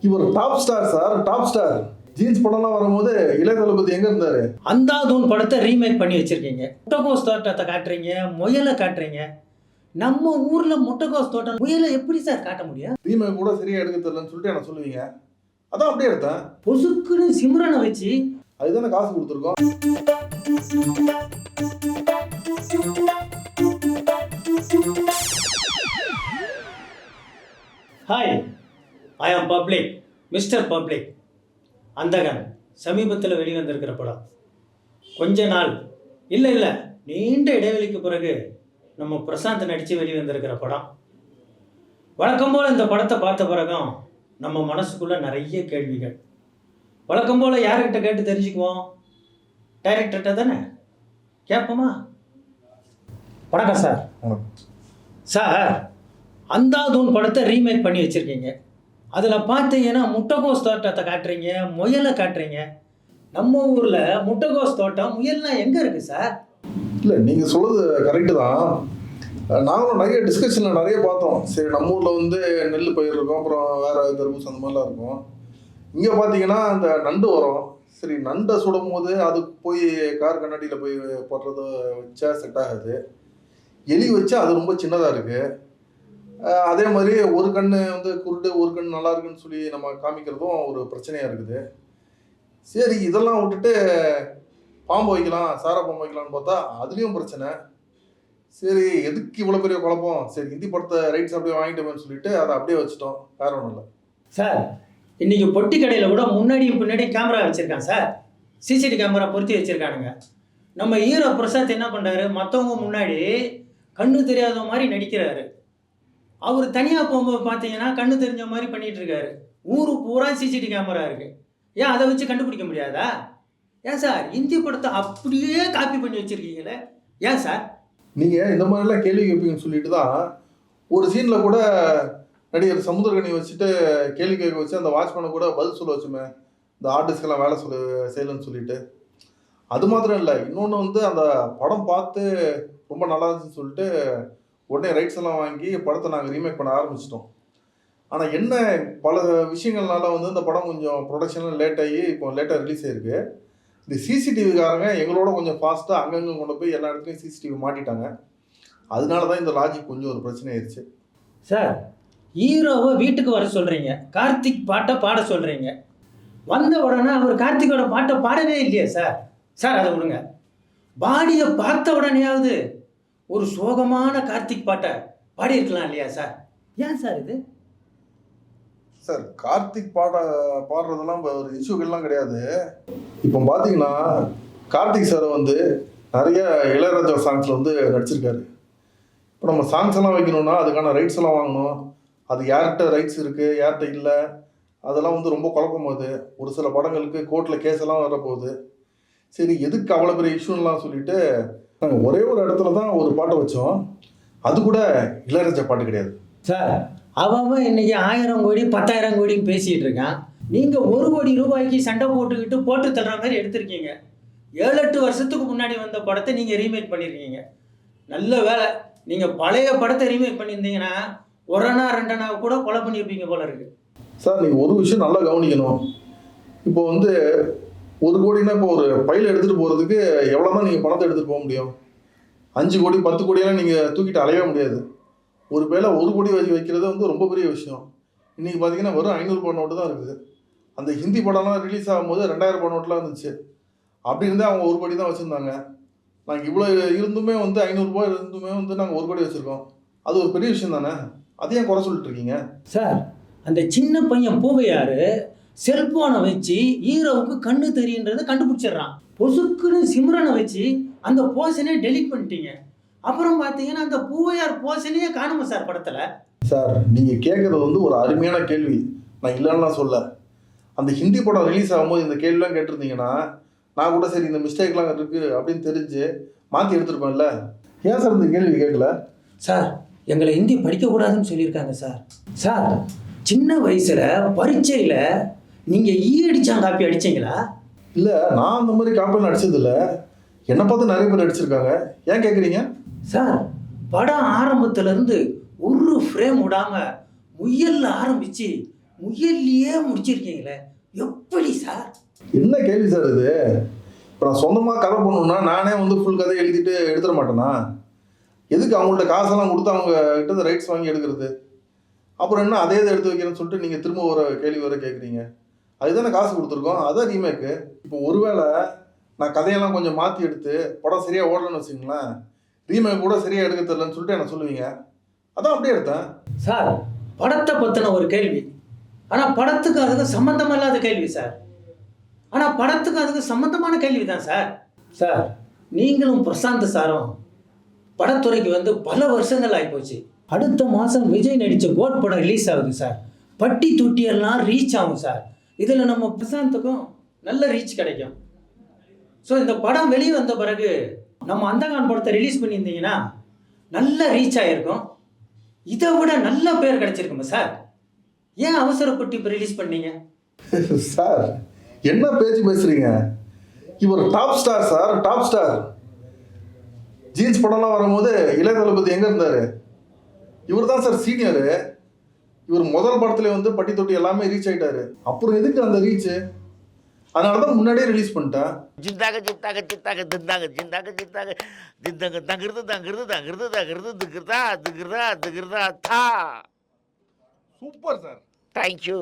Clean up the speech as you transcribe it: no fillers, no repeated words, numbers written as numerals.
இவர் top star sir, top star. Jeans படம்லாம் வரும்போது இளைய தளபதி எங்க இருந்தாரு? அந்தாதூன் படத்தை ரீமேக் பண்ணி வச்சிருக்கீங்க. முட்டைகோஸ் தோட்டத்தை காட்டுறீங்க, முயலை காட்டுறீங்க. நம்ம ஊர்ல முட்டைகோஸ் தோட்டம் முயலை எப்படி சார் காட்ட முடியும்? ரீமேக் கூட சரியா எடுக்க தெரியலன்னு சொல்லிட்டு என்ன சொல்லுவீங்க? அதான் அப்படியே எடுத்தேன். பொசுக்குன்னு சிம்ரனை வச்சு அதுதானே காசு கொடுத்துருக்கோம். ஹாய், ஐ ஆம் பப்ளிக், மிஸ்டர் பப்ளிக். அந்தகன் சமீபத்தில் வெளிவந்திருக்கிற படம். கொஞ்ச நாள் இல்லை நீண்ட இடைவெளிக்கு பிறகு நம்ம பிரசாந்த் நடித்து வெளிவந்திருக்கிற படம். வழக்கம் போல் இந்த படத்தை பார்த்த பிறகும் நம்ம மனசுக்குள்ளே நிறைய கேள்விகள். வழக்கம் போல் யார்கிட்ட கேட்டு தெரிஞ்சுக்குவோம்? டைரக்டர்கிட்ட தானே கேட்போமா? வணக்கம் சார். சார், அந்தாதூன் படத்தை ரீமேக் பண்ணி வச்சுருக்கீங்க. அதில் பார்த்தீங்கன்னா முட்டைகோஸ் தோட்டத்தை காட்டுறீங்க, முயலை காட்டுறீங்க. நம்ம ஊரில் முட்டைகோஸ் தோட்டம், முயல்லாம் எங்கே இருக்குது சார்? இல்லை, நீங்கள் சொல்கிறது கரெக்டு தான். நாங்களும் நிறைய டிஸ்கஷனில் நிறைய பார்த்தோம். சரி, நம்ம ஊரில் வந்து நெல் பயிர் இருக்கும், அப்புறம் வேறு தர்பூஸ் அந்த மாதிரிலாம் இருக்கும். இங்கே பார்த்தீங்கன்னா அந்த நண்டு வரும். சரி, நண்டை சுடும் போது அதுக்கு போய் கார் கண்ணாடியில் போய் போடுறது வச்சா செட் ஆகாது. எலி வச்சா அது ரொம்ப சின்னதாக இருக்குது. அதே மாதிரி ஒரு கண் வந்து குருடு, ஒரு கண் நல்லா இருக்குன்னு சொல்லி நம்ம காமிக்கிறதும் ஒரு பிரச்சனையாக இருக்குது. சரி, இதெல்லாம் விட்டுட்டு பாம்பு வைக்கலாம், சாரா பாம்பு வைக்கலான்னு பார்த்தா அதுலேயும் பிரச்சனை. சரி, எதுக்கு இவ்வளோ பெரிய குழப்பம்? சரி, ஹிந்தி படத்தை ரைட்ஸ் அப்படியே வாங்கிட்டோம்னு சொல்லிட்டு அதை அப்படியே வச்சுட்டோம். வேற ஒன்றும் இல்லை சார். இன்றைக்கி பொட்டி கடையில் கூட முன்னாடியும் பின்னாடியும் கேமரா வச்சுருக்கான் சார். சிசிடிவி கேமரா பொருத்தி வச்சுருக்கானுங்க. நம்ம ஹீரோ பிரசாத் என்ன பண்ணுறாரு, மற்றவங்க முன்னாடி கண்ணு தெரியாத மாதிரி நடிக்கிறாரு. அவர் தனியாக போகும்போது பார்த்தீங்கன்னா கண்ணு தெரிஞ்ச மாதிரி பண்ணிகிட்டு இருக்காரு. ஊரு பூரா சிசிடிவி கேமரா இருக்குது. ஏன் அதை வச்சு கண்டுபிடிக்க முடியாதா? ஏன் சார் ஹிந்தி படத்தை அப்படியே காப்பி பண்ணி வச்சுருக்கீங்களே, ஏன் சார்? நீங்கள் இந்த மாதிரிலாம் கேள்வி கேட்பீங்கன்னு சொல்லிட்டு தான் ஒரு சீனில் கூட நடிகர் சமுத்திரகனி வச்சுட்டு கேள்வி கேட்க வச்சு அந்த வாட்ச்மேனை கூட பதில் சொல்ல வச்சுமே, இந்த ஆர்டிஸ்ட்கெல்லாம் வேலை செய்யலன்னு சொல்லிட்டு. அது மாத்திரம் இல்லை, இன்னொன்று வந்து அந்த படம் பார்த்து ரொம்ப நல்லா இருந்துச்சுன்னு சொல்லிட்டு உடனே ரைட்ஸ் எல்லாம் வாங்கி படத்தை நாங்கள் ரீமேக் பண்ண ஆரம்பிச்சிட்டோம். ஆனால் என்ன, பல விஷயங்கள்னால வந்து இந்த படம் கொஞ்சம் ப்ரொடக்ஷன்லாம் லேட் ஆகி இப்போ லேட்டாக ரிலீஸ் ஆகிருக்கு. இந்த சிசிடிவிக்காரங்க எங்களோட கொஞ்சம் ஃபாஸ்ட்டாக அங்கங்கே கொண்டு போய் எல்லா இடத்துலையும் சிசிடிவி மாட்டிட்டாங்க. அதனால தான் இந்த லாஜிக் கொஞ்சம் ஒரு பிரச்சனை ஆயிடுச்சு. சார், ஹீரோவை வீட்டுக்கு வர சொல்கிறீங்க, கார்த்திக் பாட்டை பாட சொல்கிறீங்க. வந்த உடனே அவர் கார்த்திகோட பாட்டை பாடவே இல்லையே சார். சார் அதை விடுங்க, பாடியை பார்த்த உடனேயாவது ஒரு சோகமான கார்த்திக் பாட்டை பாடியிருக்கலாம் இல்லையா சார்? ஏன் சார் இது? சார், கார்த்திக் பாடுறதெல்லாம் ஒரு இஷ்யூக்கள்லாம் கிடையாது. இப்போ பார்த்தீங்கன்னா கார்த்திக் சார் வந்து நிறைய இளையராஜா சாங்ஸில் வந்து நடிச்சிருக்காரு. இப்போ நம்ம சாங்ஸ் எல்லாம் வைக்கணும்னா அதுக்கான ரைட்ஸ் எல்லாம் வாங்கணும். அது யார்கிட்ட ரைட்ஸ் இருக்குது, யார்கிட்ட இல்லை, அதெல்லாம் வந்து ரொம்ப குழப்பமாகுது. ஒரு சில படங்களுக்கு கோர்ட்டில் கேஸ் எல்லாம் வரப்போகுது. சரி, எதுக்கு அவ்வளோ பெரிய இஷ்யூலாம் சொல்லிட்டு நாங்கள் ஒரே ஒரு இடத்துல தான் ஒரு பாட்டை வச்சோம். அது கூட இளையராஜா பாட்டு கிடையாது சார். அவன் இன்னைக்கு 1000 கோடி 10,000 கோடின்னு பேசிகிட்டு இருக்கான். நீங்கள் 1 கோடி ரூபாய்க்கு சண்டை போட்டுக்கிட்டு போட்டு தள்ளுற மாதிரி எடுத்திருக்கீங்க. 7-8 வருஷத்துக்கு முன்னாடி வந்த படத்தை நீங்கள் ரீமேக் பண்ணியிருக்கீங்க. நல்ல வேலை, நீங்கள் பழைய படத்தை ரீமேக் பண்ணியிருந்தீங்கன்னா 1 அண்ணா 2 அண்ணா கூட கொலை பண்ணியிருப்பீங்க போல இருக்கு. சார், நீங்கள் ஒரு விஷயம் நல்லா கவனிக்கணும். இப்போ வந்து 1 கோடினா இப்போ ஒரு பையில் எடுத்துகிட்டு போகிறதுக்கு எவ்வளோ தான் நீங்கள் பணத்தை எடுத்துகிட்டு போக முடியும்? 5 கோடி 10 கோடியெல்லாம் நீங்கள் தூக்கிட்டு அலையவே முடியாது. ஒரு பேல 1 கோடி வைக்கிறது வந்து ரொம்ப பெரிய விஷயம். இன்றைக்கி பார்த்தீங்கன்னா வெறும் 500 ரூபாய் நோட்டு தான் இருக்குது. அந்த ஹிந்தி படம்லாம் ரிலீஸ் ஆகும்போது 2000 ரூபாய் நோட்டுலாம் இருந்துச்சு. அப்படி இருந்தால் அவங்க 1 கோடி தான் வச்சுருந்தாங்க. நாங்கள் இவ்வளோ இருந்துமே வந்து 500 ரூபாய் இருந்துமே வந்து நாங்கள் 1 கோடி வச்சுருக்கோம். அது ஒரு பெரிய விஷயம் தானே? அதையே குறை சொல்லிட்டு இருக்கீங்க சார். அந்த சின்ன பையன் பூவையார் செல்போனை வச்சு ஹீரோவுக்கு கண்ணு தெரியுன்றதை கண்டுபிடிச்சிடுறான். பொசுக்குன்னு சிம்ரனை வச்சு அந்த போர்ஷனே டெலீட் பண்ணிட்டீங்க. அப்புறம் பார்த்தீங்கன்னா அந்த பூவையார் போர்ஷனையே காணுமா சார் படத்தில்? சார், நீங்கள் கேட்குறது வந்து ஒரு அருமையான கேள்வி. நான் இல்லைன்னா சொல்ல. அந்த ஹிந்தி படம் ரிலீஸ் ஆகும்போது இந்த கேள்விலாம் கேட்டிருந்தீங்கன்னா நான் கூட சரி இந்த மிஸ்டேக்லாம் இருக்குது அப்படின்னு தெரிஞ்சு மாற்றி எடுத்துருப்பேன்ல. ஏன் சார் இந்த கேள்வி கேட்கல? சார், எங்களை ஹிந்தி படிக்கக்கூடாதுன்னு சொல்லியிருக்காங்க சார். சார், சின்ன வயசில் பரீட்சையில் நீங்கள் அடித்தான் காப்பி அடித்தீங்களா? இல்லை, நான் அந்த மாதிரி காப்பிலாம் அடித்ததில்ல. என்னை பார்த்து நிறைய பேர் அடிச்சிருக்காங்க. ஏன் கேட்குறீங்க? சார், படம் ஆரம்பத்துலேருந்து ஒரு ஃப்ரேம் விடாமல் முயல்ல ஆரம்பித்து முயல்லையே முடிச்சிருக்கீங்களே, எப்படி சார்? என்ன கேள்வி சார் இது? இப்போ நான் சொந்தமாக கதை பண்ணணும்னா நானே வந்து ஃபுல் கதை எழுதிட்டு எடுத்துட மாட்டேனா? எதுக்கு அவங்கள்ட்ட காசெல்லாம் கொடுத்து அவங்க கிட்ட ரைட்ஸ் வாங்கி எடுக்கிறது? அப்புறம் என்ன அதே இதை எடுத்து வைக்கிறேன்னு சொல்லிட்டு நீங்கள் திரும்ப ஒரு கேள்வி வர கேட்குறீங்க. அதுதானே காசு கொடுத்துருக்கோம், அதான் ரீமேக்கு. இப்போ ஒருவேளை நான் கதையெல்லாம் கொஞ்சம் மாற்றி எடுத்து படம் சரியாக ஓடலன்னு வச்சுங்களேன், ரீமேக் கூட சரியாக எடுக்க தெரியலன்னு சொல்லிட்டு என்ன சொல்லுவீங்க. அதான் அப்படியே எடுத்தேன் சார். படத்தை பற்றின ஒரு கேள்வி, ஆனால் படத்துக்கு அதுக்கு சம்மந்தம் இல்லாத கேள்வி சார். ஆனால் படத்துக்கு அதுக்கு சம்மந்தமான கேள்வி தான் சார். சார், நீங்களும் பிரசாந்த் சாரும் படத்துறைக்கு வந்து பல வருஷங்கள் ஆகிப்போச்சு. அடுத்த மாதம் விஜய் நடித்த கோட் படம் ரிலீஸ் ஆகுது சார். பட்டி தொட்டியெல்லாம் ரீச் ஆகும் சார். இதில் நம்ம பிரசாந்துக்கும் நல்ல ரீச் கிடைக்கும். ஸோ இந்த படம் வெளியே வந்த பிறகு நம்ம அந்தகான் படத்தை ரிலீஸ் பண்ணியிருந்தீங்கன்னா நல்ல ரீச் ஆகிருக்கும். இதை விட நல்ல பேர் கிடைச்சிருக்குமா சார்? ஏன் அவசரப்பட்டு இப்போ ரிலீஸ் பண்ணீங்க? சார் என்ன பேச்சு பேசுறீங்க? இவர் top star sir, top star. Jeans படம்லாம் வரும்போது இளைய தளபதி எங்கே இருந்தார்? இவர் தான் சார் சீனியரு. இவர் முதல் படத்துல வந்து பட்டி தொட்டி எல்லாமே ரீச் ஆகிட்டாரு. அப்புறம் எதுக்கு அந்த ரீச்சு? அதனால தான் முன்னாடியே ரிலீஸ் பண்ணிட்டேன். ஜிந்தாக ஜிந்தாக ஜிந்தாக திந்தாங்க ஜிந்தாக ஜிந்தாக திந்தங்க தங்கிருது தங்கிருது தங்கிருது தங்கிருது திகிருதா திகிருதா திகிருதா தா. Super sir. தேங்க்யூ.